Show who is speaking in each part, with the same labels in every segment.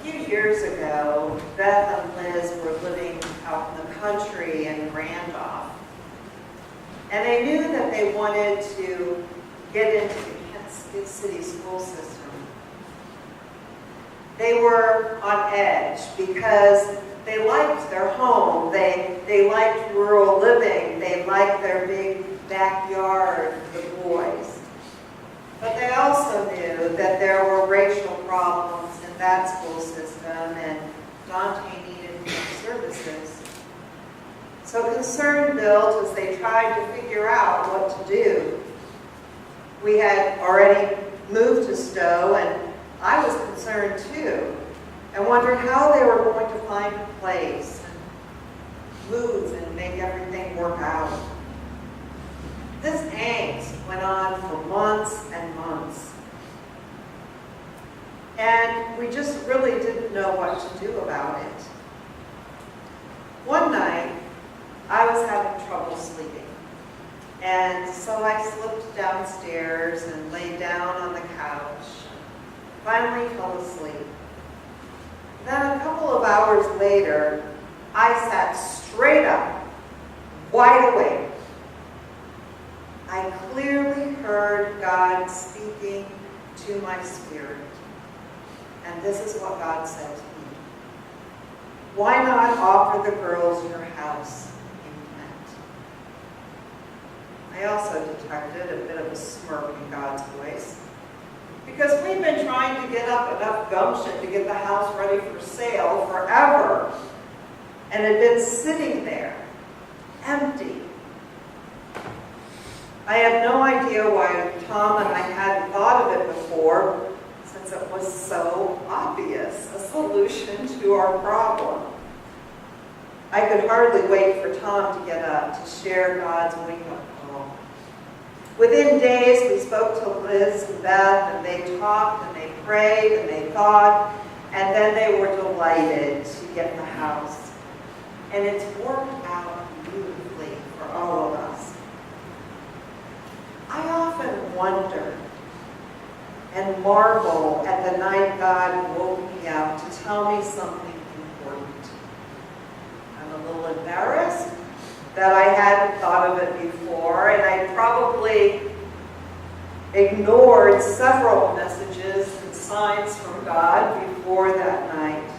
Speaker 1: few years ago, Beth and Liz were living out in the country in Randolph. And they knew that they wanted to get into the Kansas City school system. They were on edge because they liked their home. They liked rural living. They liked their big backyard for the boys. But they also knew that there were racial problems in that school system, and Dante needed more services. So concern built as they tried to figure out what to do. We had already moved to Stowe, and I was concerned too, and wondered how they were going to find a place and move and make everything work out. This angst went on for months and months. And we just really didn't know what to do about it. One night, I was having trouble sleeping. And so I slipped downstairs and lay down on the couch. Finally fell asleep. Then a couple of hours later, I sat straight up, wide awake. I clearly heard God speaking to my spirit. And this is what God said to me. Why not offer the girls your house in Kent? I also detected a bit of a smirk in God's voice. Because we've been trying to get up enough gumption to get the house ready for sale forever. And it had been sitting there, empty. I have no idea why Tom and I hadn't thought of it before, since it was so obvious, a solution to our problem. I could hardly wait for Tom to get up to share God's wake-up call. Within days, we spoke to Liz and Beth, and they talked, and they prayed, and they thought, and then they were delighted to get the house. And it's worked out beautifully for all of us. I often wonder and marvel at the night God woke me up to tell me something important. I'm a little embarrassed that I hadn't thought of it before, and I probably ignored several messages and signs from God before that night.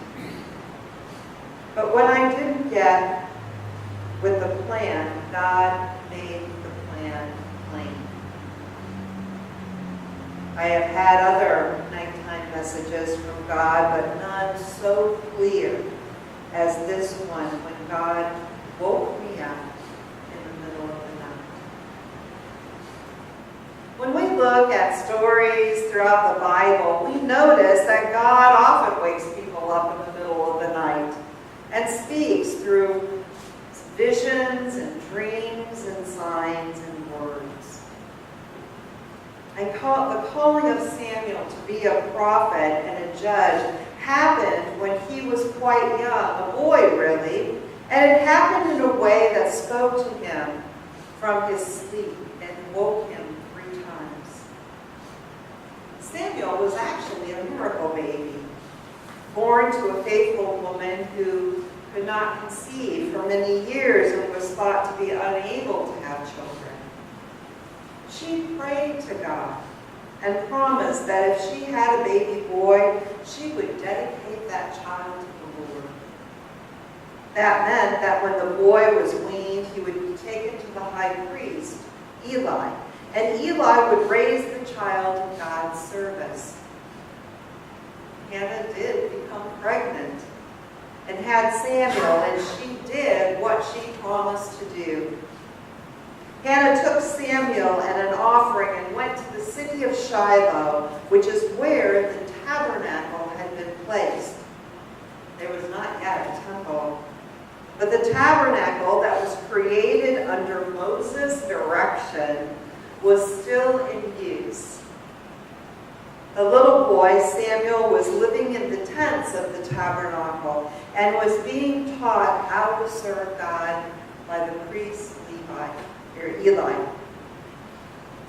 Speaker 1: But when I didn't get with the plan, God made the plan plain. I have had other nighttime messages from God, but none so clear as this one when God woke me up in the middle of the night. When we look at stories throughout the Bible, we notice that God often wakes people up in the middle of the night and speaks through visions and dreams and signs and words. And the calling of Samuel to be a prophet and a judge happened when he was quite young, a boy really, and it happened in a way that spoke to him from his sleep and woke him 3 times. Samuel was actually a miracle baby, born to a faithful woman who could not conceive for many years and was thought to be unable to have children. She prayed to God and promised that if she had a baby boy, she would dedicate that child to the Lord. That meant that when the boy was weaned, he would be taken to the high priest, Eli, and Eli would raise the child in God's service. Hannah did become pregnant and had Samuel, and she did what she promised to do. Hannah took Samuel and an offering and went to the city of Shiloh, which is where the tabernacle had been placed. There was not yet a temple, but the tabernacle that was created under Moses' direction was still in use. The little boy, Samuel, was living in the tents of the tabernacle and was being taught how to serve God by the priest Eli.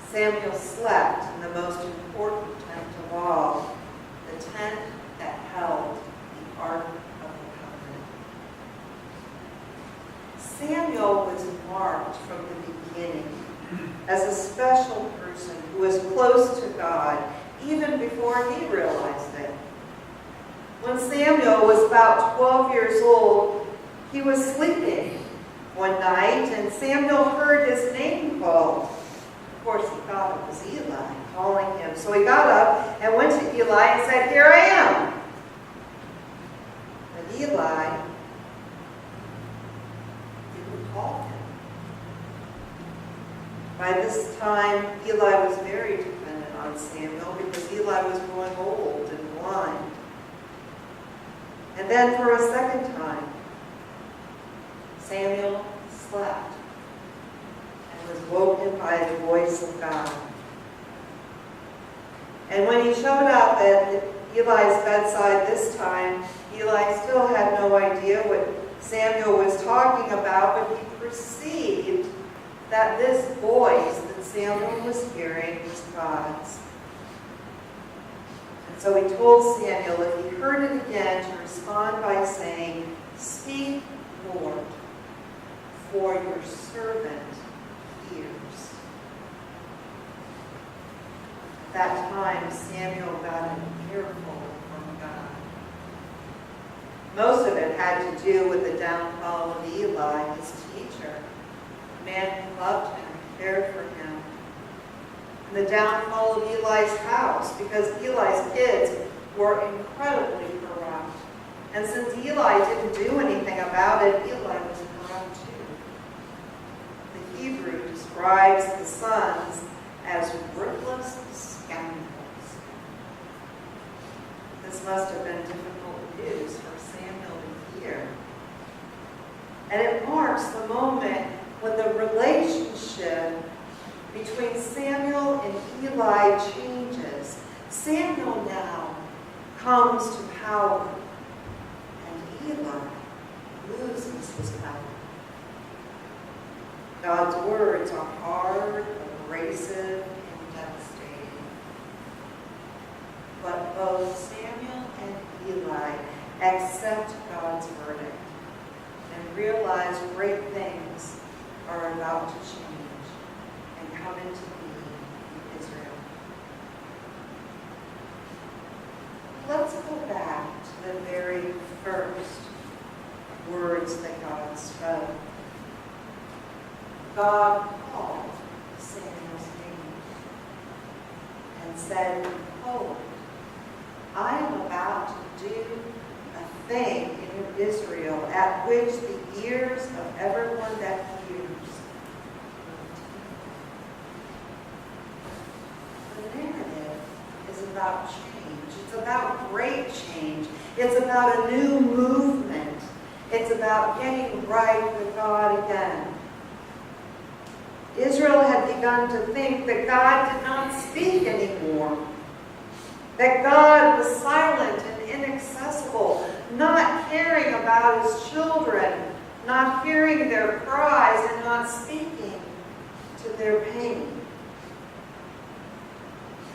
Speaker 1: Samuel slept in the most important tent of all, the tent that held as a special person who was close to God even before he realized it. When Samuel was about 12 years old, he was sleeping one night, and Samuel heard his name called. Of course, he thought it was Eli calling him. So he got up and went to Eli and said, "Here I am." But Eli didn't call him. By this time, Eli was very dependent on Samuel because Eli was growing old and blind. And then for a second time, Samuel slept and was woken by the voice of God. And when he showed up at Eli's bedside this time, Eli still had no idea what Samuel was talking about, but he perceived that this voice that Samuel was hearing was God's. And so he told Samuel if he heard it again to respond by saying, "Speak, Lord, for your servant hears." At that time, Samuel got an earful from God. Most of it had to do with the downfall of Eli, his teacher, a man who loved him, cared for him. And the downfall of Eli's house, because Eli's kids were incredibly corrupt. And since Eli didn't do anything about it, Eli was corrupt too. The Hebrew describes the sons as worthless scoundrels. This must have been difficult news for Samuel to hear. And it marks the moment when the relationship between Samuel and Eli changes. Samuel now comes to power, and Eli loses his power. God's words are hard, abrasive, and devastating. But both Samuel and Eli accept God's verdict and realize great things are about to change and come into being in Israel. Let's go back to the very first words that God spoke. God called Samuel's name and said, "Behold, I am about to do a thing in Israel at which the ears of everyone that hears." The narrative is about change. It's about great change. It's about a new movement. It's about getting right with God again. Israel had begun to think that God did not speak anymore, that God was silent and inaccessible, not caring about his children, not hearing their cries, and not speaking to their pain.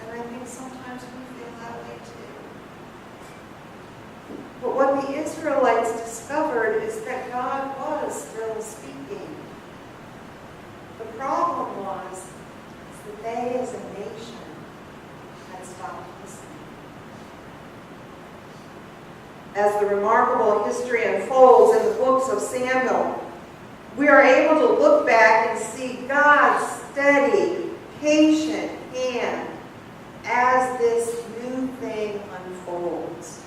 Speaker 1: And I think sometimes we feel that way too. But what the Israelites discovered is that God was still speaking. The problem was that they as a nation had stopped listening. As the remarkable history unfolds in the books of Samuel, we are able to look back and see God's steady, patient hand as this new thing unfolds.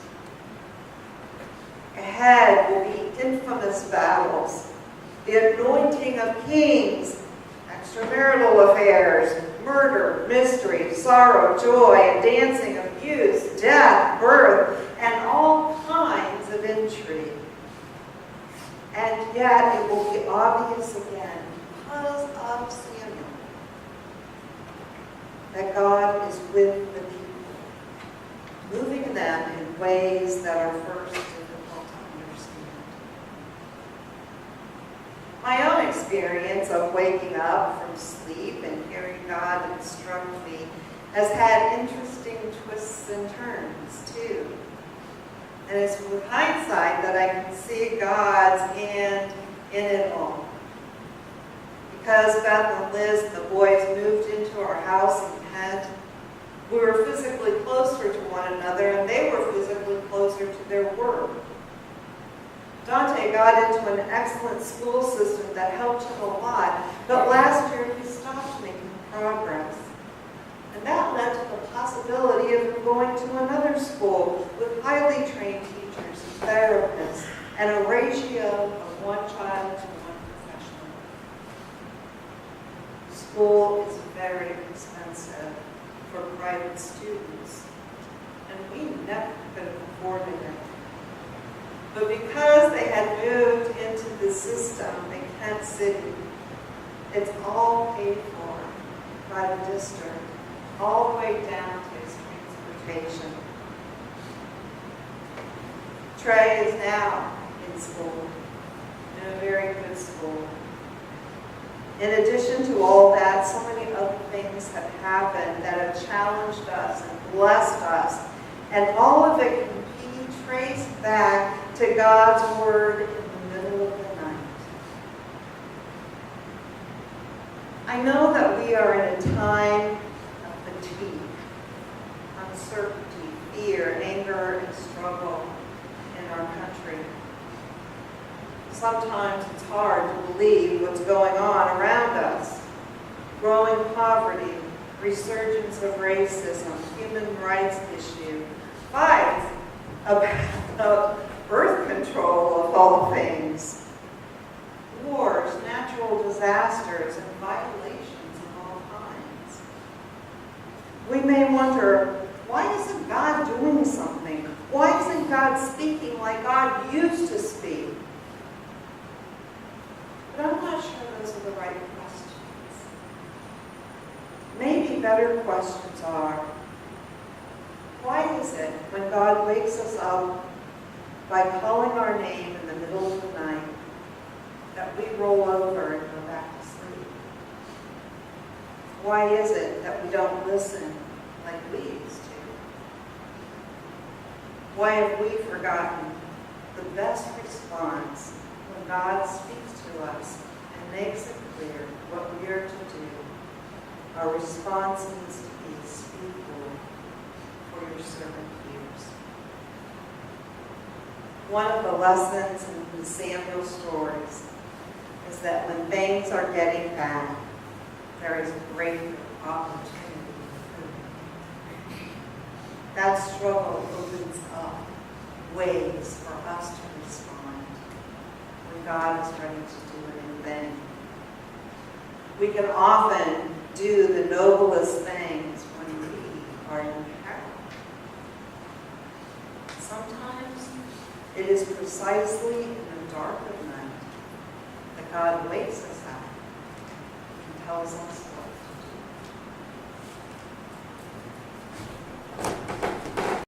Speaker 1: Ahead will be infamous battles, the anointing of kings, extramarital affairs, murder, mystery, sorrow, joy, and dancing, abuse, death, birth, and all kinds of intrigue. And yet it will be obvious again, because of Samuel, that God is with the people, moving them in ways that are first difficult to understand. My own experience of waking up from sleep and hearing God instruct me has had interesting twists and turns, too. And it's with hindsight that I can see God's hand in it all. Because Beth and Liz and the boys moved into our house in Kent, we were physically closer to one another, and they were physically closer to their work. Dante got into an excellent school system that helped him a lot, but last year he stopped making progress. And that led to the possibility of him going to another school with highly trained teachers and therapists, and a ratio of one child to one professional. School is very expensive for private students, and we never could have afforded it. But because they had moved into the system in Kent City, it's all paid for by the district, all the way down to his transportation. Trey is now in school, in a very good school. In addition to all that, so many other things have happened that have challenged us and blessed us, and all of it can be traced back to God's Word in the middle of the night. I know that we are in a time of fatigue, uncertainty, fear, anger, and struggle in our country. Sometimes it's hard to believe what's going on around us. Growing poverty, resurgence of racism, human rights issue, fights about birth control of all things, wars, natural disasters, and violations of all kinds. We may wonder, why isn't God doing something? Why isn't God speaking like God used to speak? But I'm not sure those are the right questions. Maybe better questions are, why is it when God wakes us up by calling our name in the middle of the night that we roll over and go back to sleep? Why is it that we don't listen like we used to? Why have we forgotten the best response when God speaks to us and makes it clear what we are to do? Our response needs to be, "Speak, Lord, for your servant hears." One of the lessons in the Samuel stories is that when things are getting bad, there is great opportunity. That struggle opens up ways for us to respond when God is ready to do it in vain. We can often do the noblest things when we are in peril. Sometimes it is precisely in the dark of night that God wakes us up and tells us